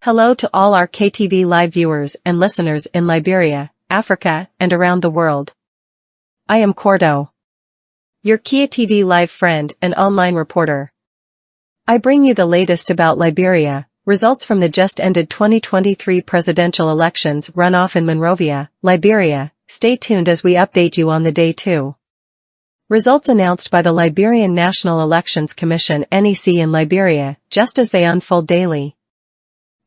Hello to all our KTV Live viewers and listeners in Liberia, Africa, and around the world. I am Cordo, your KTV Live friend and online reporter. I bring you the latest about Liberia, results from the just-ended 2023 presidential elections runoff in Monrovia, Liberia. Stay tuned as we update you on the day 2. Results announced by the Liberian National Elections Commission (NEC) in Liberia, just as they unfold daily.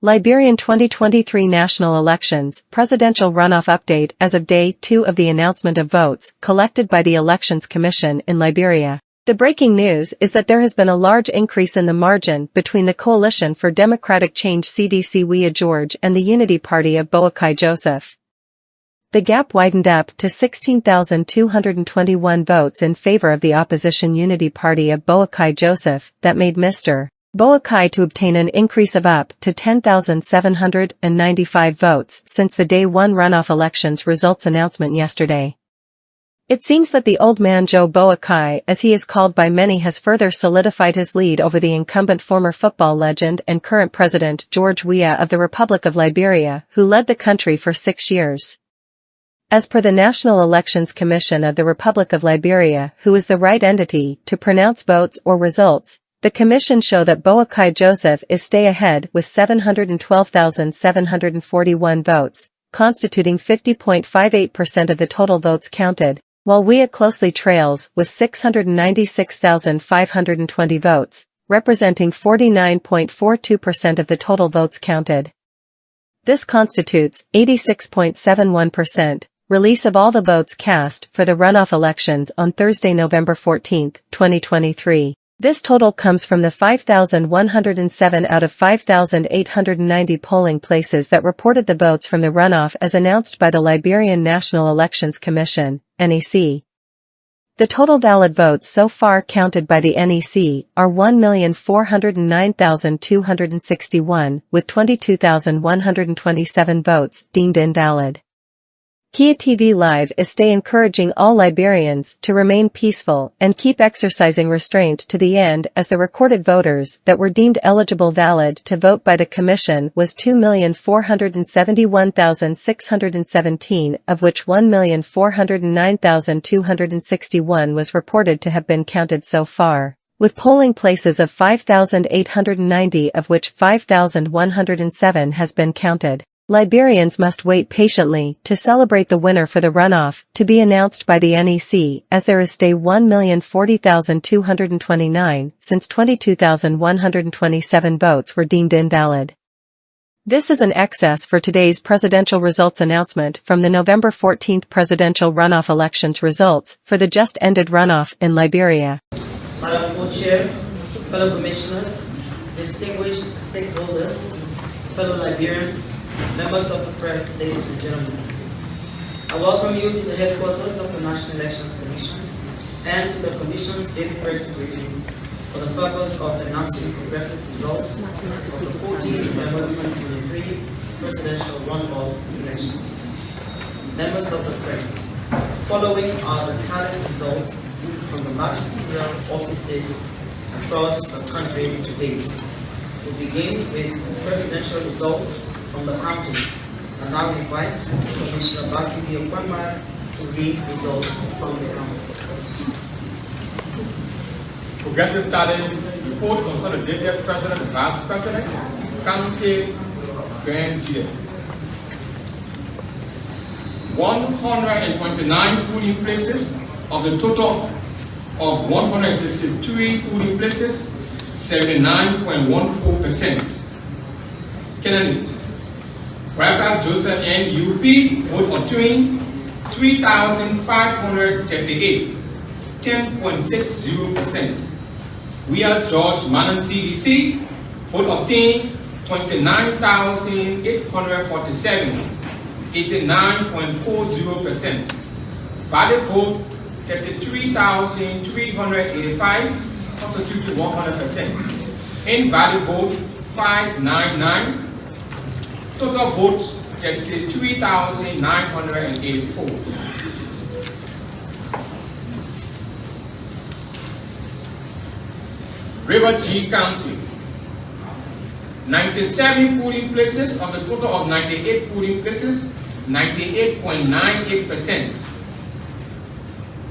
Liberian 2023 national elections, presidential runoff update as of day 2 of the announcement of votes collected by the Elections Commission in Liberia. The breaking news is that there has been a large increase in the margin between the Coalition for Democratic Change CDC Weah George and the Unity Party of Boakai Joseph. The gap widened up to 16,221 votes in favor of the opposition Unity Party of Boakai Joseph that made Mr. Boakai to obtain an increase of up to 10,795 votes since the Day 1 runoff elections results announcement yesterday. It seems that the old man Joe Boakai, as he is called by many, has further solidified his lead over the incumbent former football legend and current president George Weah of the Republic of Liberia, who led the country for 6 years. As per the National Elections Commission of the Republic of Liberia, who is the right entity to pronounce votes or results, the commission show that Boakai Joseph is stay ahead with 712,741 votes, constituting 50.58% of the total votes counted, while Weah closely trails with 696,520 votes, representing 49.42% of the total votes counted. This constitutes 86.71%. Release of all the votes cast for the runoff elections on Thursday, November 14, 2023. This total comes from the 5,107 out of 5,890 polling places that reported the votes from the runoff as announced by the Liberian National Elections Commission, NEC. The total valid votes so far counted by the NEC are 1,409,261, with 22,127 votes deemed invalid. KTV Live is stay encouraging all Liberians to remain peaceful and keep exercising restraint to the end, as the recorded voters that were deemed eligible valid to vote by the Commission was 2,471,617, of which 1,409,261 was reported to have been counted so far, with polling places of 5,890 of which 5,107 has been counted. Liberians must wait patiently to celebrate the winner for the runoff to be announced by the NEC, as there is stay 1,040,229 since 22,127 votes were deemed invalid. This is an excess for today's presidential results announcement from the November 14 presidential runoff elections results for the just-ended runoff in Liberia. Madam Co-Chair, fellow commissioners, distinguished stakeholders, fellow Liberians, members of the press, ladies and gentlemen. I welcome you to the headquarters of the National Elections Commission and to the Commission's daily press briefing for the purpose of announcing progressive results of the 14th November 2023 presidential runoff election. Members of the press, following are the tallied results from the magisterial offices across the country to date. We begin with presidential results from the counties, and now invite Commissioner Basibi Okwama to read results from the county. Progressive tally report consolidated president and vice president, county grand jury. 129 polling places of the total of 163 polling places, 79.14%. Candidates: Boakai Joseph NUP vote obtained 3,538, 10.60%. Weah George Manon CDC vote obtained 29,847, 89.40%. Valid vote 33,385, constituting 100%. Invalid vote 599. Total votes 33,984. River G County, 97 polling places of the total of 98 polling places, 98.98%.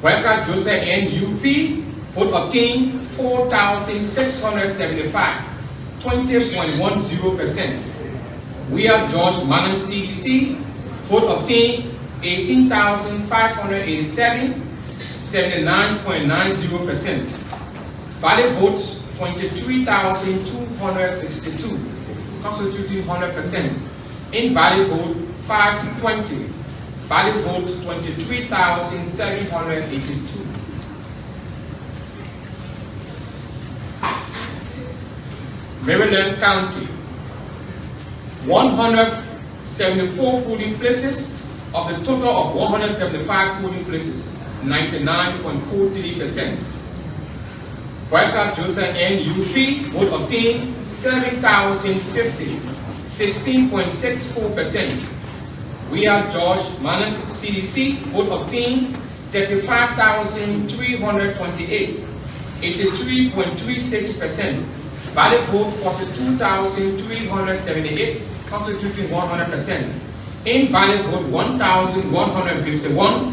Boakai Joseph NUP, vote obtained 4,675, 20.10%. Weah George Manan CDC, vote obtained 18,587, 79.90%. Valid votes 23,262, constituting 100%. Invalid vote 520. Valid votes 23,782. Maryland County, 174 polling places of the total of 175 polling places, 99.43%. Boakai Joseph NUP, vote obtained 7,050, 16.64%. Weah George Manan CDC, vote obtained 35,328, 83.36%. Valid vote 42,378, constituting 100%. Invalid vote 1,151.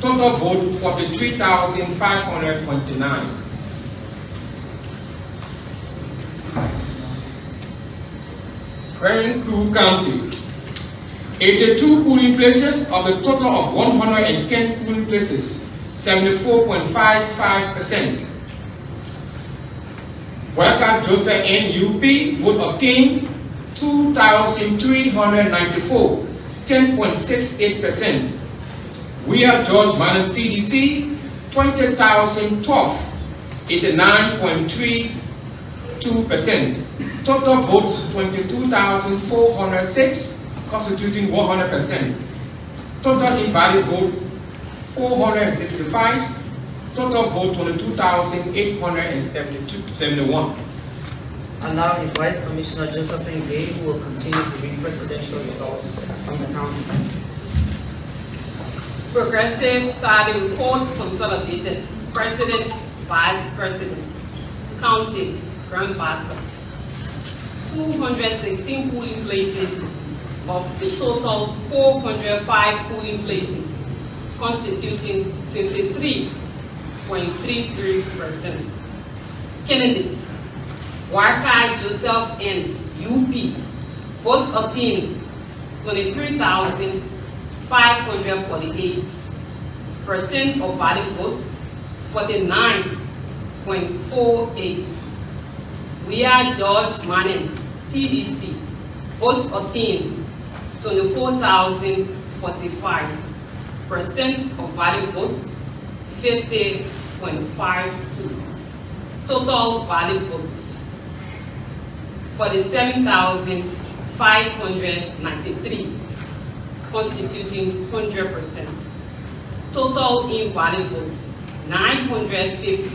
Total vote 43,529. Crew County, 82 polling places of the total of 110 polling places, 74.55%. Boakai Joseph NUP, vote obtained 2,394, 10.68%. Weah George Manan CDC, 20,012, 89.32%. Total votes 22,406, constituting 100%. Total invalid vote 465. Total vote 22,871. I now invite Commissioner Joseph Gay, who will continue to read presidential results from the counties. Progressive Party report consolidated. President, Vice President. County, Grand Bassa. 216 polling places of the total 405 polling places, constituting 53.33%. Candidates: Boakai Joseph and UP, votes obtained 23,548%. of valid votes, 49.48. Weah George Manan CDC, votes obtained 24,045%. of valid votes, 50.52. Total valid votes 47,593, constituting 100%. Total invalid votes 950.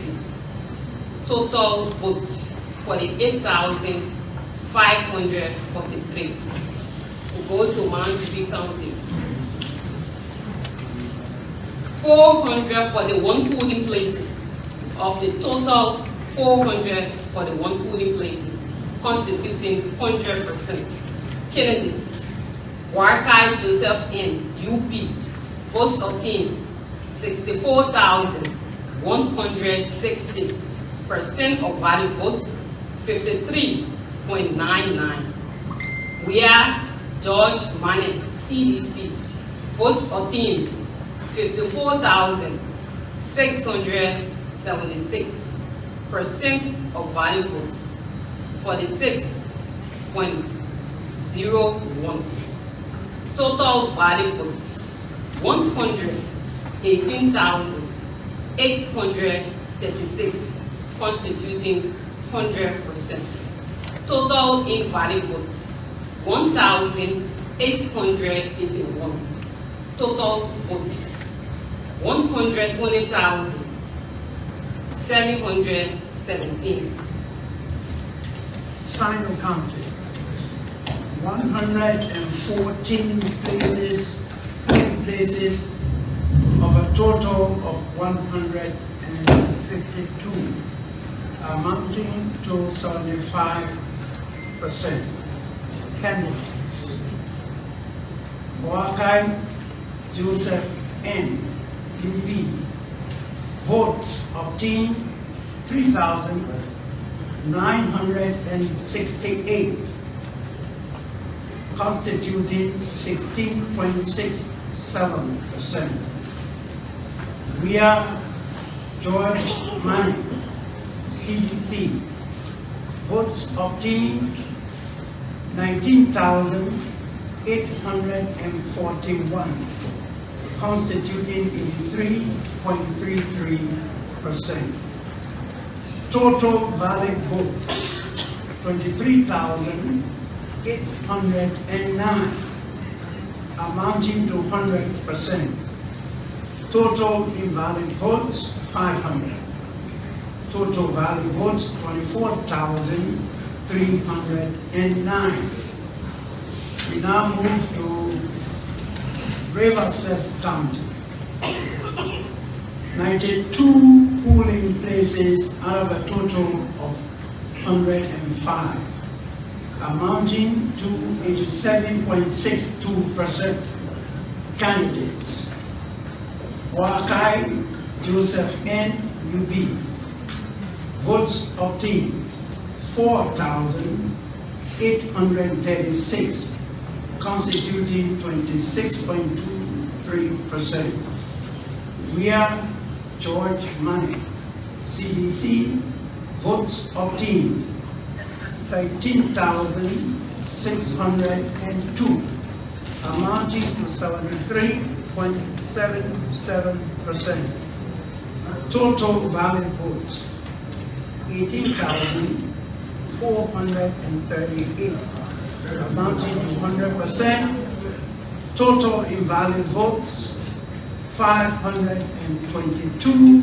Total votes 48,543. We'll go to Manjbi County. 441 polling places of the total 441 polling places, constituting 100%. Candidates: Boakai Joseph N. UP, votes obtained 64,160%. of valid votes, 53.99. Weah George Manan CDC, votes obtained 54,676% of valid votes, 46.01. Total valid votes 118,836, constituting 100%. Total invalid votes 1,881. Total votes 120,717. Sino County, 114 places of a total of 152, amounting to 75%. Candidates: Boakai Joseph N. UB. Votes obtained 3,968, constituting 16.67%. Weah George Manning, CDC. Votes obtained 19,841, constituting 83.33%. Total valid votes 23,809, amounting to 100%. Total invalid votes 500. Total valid votes 24,309. We now move to Riverside County. 92 polling places out of a total of 105, amounting to 87.62%. Candidates: Boakai Joseph N. UB. Votes obtained 4,836, constituting 26.23%. Weah George Manning, CDC. Votes obtained 13,602, amounting to 73.77%. Total valid votes 18,438, amounting to 100%. Total invalid votes 522.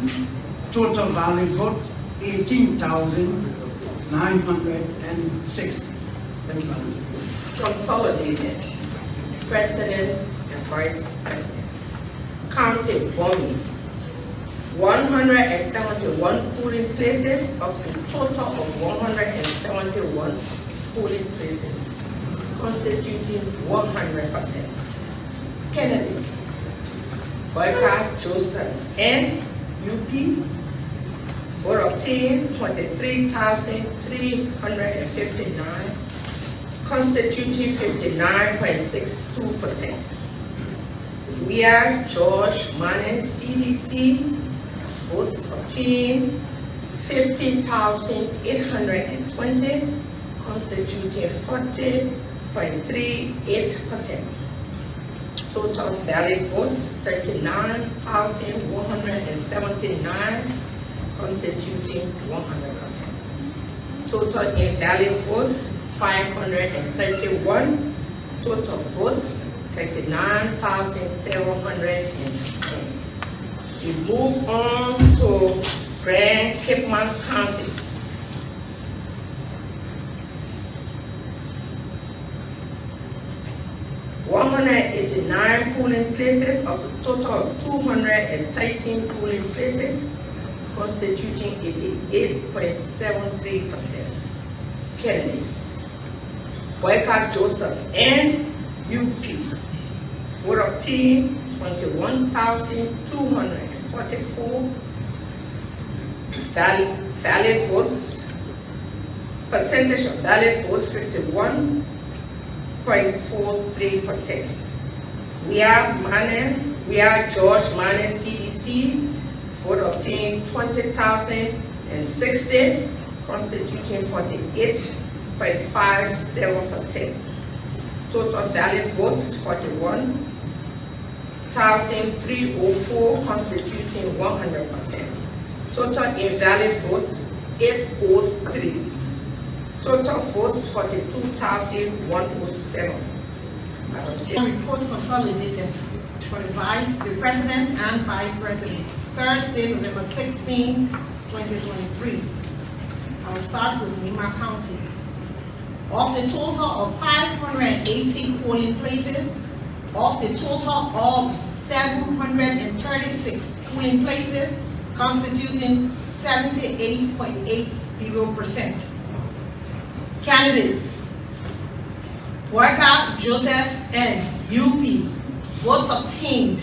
Total valid votes 18,960. Thank you. Consolidated, President and Vice President. County Bomi, 171 polling places of a total of 171 polling places, constituting 100%. Candidates: Boakai Joseph N. UP. Vote obtained 23,359, constituting 59.62%. Weah George Manning, CDC. Votes obtained 15,820, constituting 40.38%. Total valid votes 39,179, constituting 100%. Total invalid votes 531. Total votes 39,710. We move on to Grand Cape County. (189) polling places of a total of 213 polling places, constituting 88.73%. Candidates: Boakai Joseph N. UP. Vote obtained 21,244. Valid votes, percentage of valid votes 51.43%. Weah George Manning, CDC. Vote obtained 20,060, constituting 48.57%. Total valid votes 41,304, constituting 100%. Total invalid votes 803. Total votes 42,107. Report consolidated for the President and Vice President. Thursday, November 16, 2023. I will start with Lima County. Of the total of 580 polling places, of the total of 736 polling places, constituting 78.80%. Candidates: Boakai Joseph N. UP. Votes obtained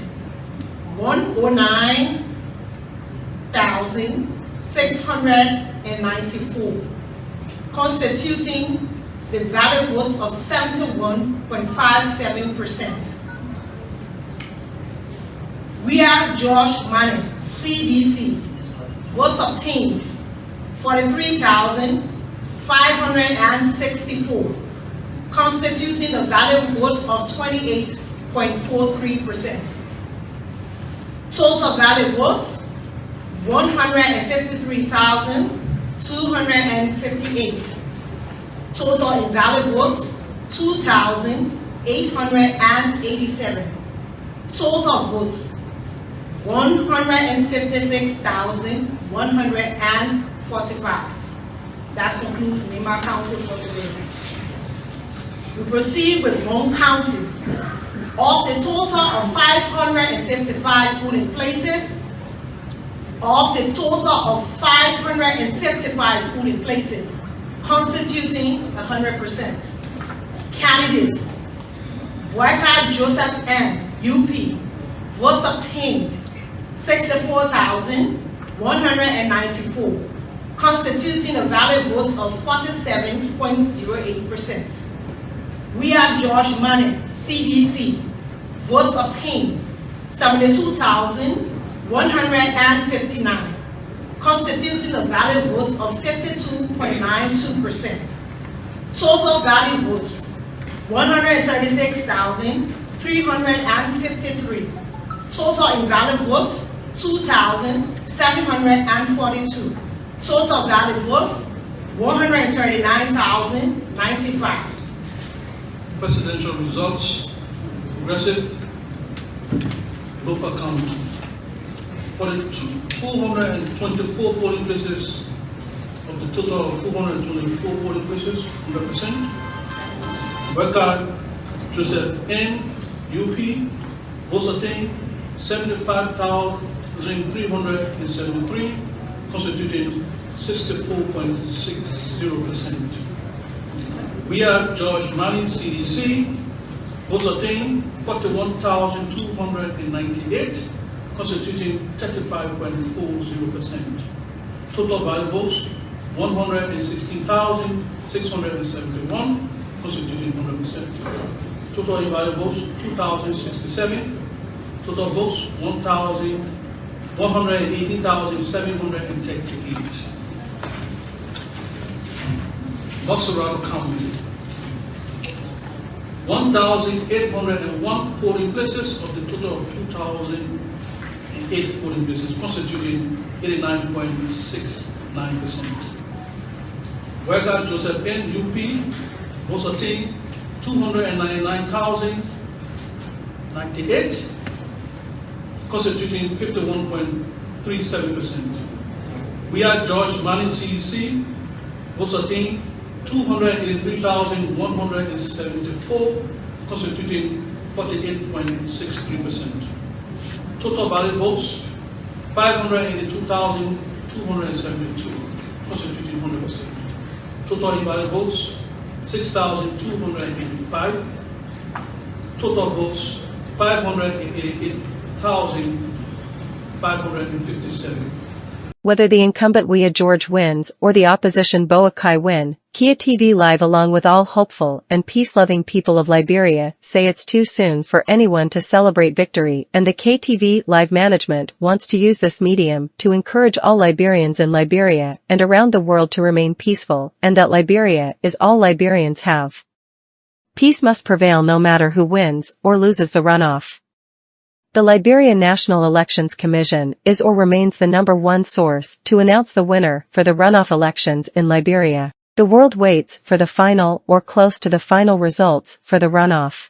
109,694, constituting the valid votes of 71.57%. Weah George Manning, CDC. Votes obtained 43,564, constituting a valid vote of 28.43%. Total valid votes 153,258. Total invalid votes 2,887. Total votes 156,145. That concludes Lima County for today. We proceed with Long County. Of the total of 555 polling places, constituting 100%. Candidates: Boakai Joseph N. UP. Votes obtained 64,194, constituting a valid vote of 47.08%. Weah George Manning, CDC. Votes obtained 72,159, constituting a valid vote of 52.92%. Total valid votes 136,353. Total invalid votes 2,742. Total valid votes 139,095. Presidential results. Progressive Lofa County. For the 224 polling places of the total of 424 polling places, 100%. Boakai Joseph N. UP. Votes obtained 75,373, constituting 64.60%. Weah George Manning, CDC. Votes obtained 41,298, constituting 35.40%. Total valid votes 116,671, constituting 100%. Total invalid votes 2,067. Total votes 118,738. Consolidated County. 1,801 polling places of the total of 2,008 polling places, constituting 89.69%. Boakai Joseph N. UP. Votes obtained 299,098, constituting 51.37%. Weah George Manning, CDC. Votes obtained 283,174, constituting 48.63%. Total valid votes 582,272, constituting 100%. Total invalid votes 6,285. Total votes 588,557. Whether the incumbent Weah George wins or the opposition Boakai win, Kia TV Live along with all hopeful and peace-loving people of Liberia say it's too soon for anyone to celebrate victory, and the KTV Live management wants to use this medium to encourage all Liberians in Liberia and around the world to remain peaceful, and that Liberia is all Liberians have. Peace must prevail no matter who wins or loses the runoff. The Liberian National Elections Commission is or remains the #1 source to announce the winner for the runoff elections in Liberia. The world waits for the final or close to the final results for the runoff.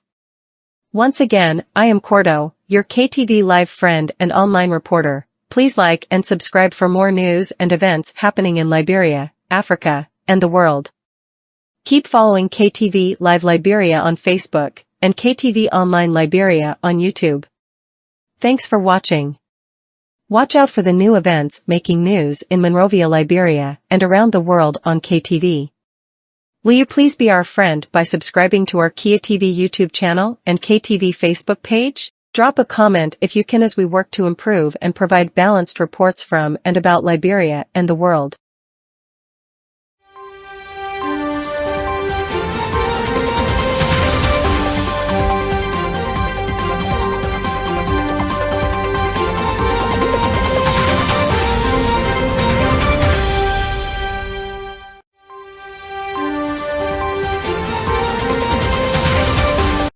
Once again, I am Cordo, your KTV Live friend and online reporter. Please like and subscribe for more news and events happening in Liberia, Africa, and the world. Keep following KTV Live Liberia on Facebook and KTV Online Liberia on YouTube. Thanks for watching. Watch out for the new events making news in Monrovia, Liberia, and around the world on KTV. Will you please be our friend by subscribing to our Kia TV YouTube channel and KTV Facebook page? Drop a comment if you can as we work to improve and provide balanced reports from and about Liberia and the world.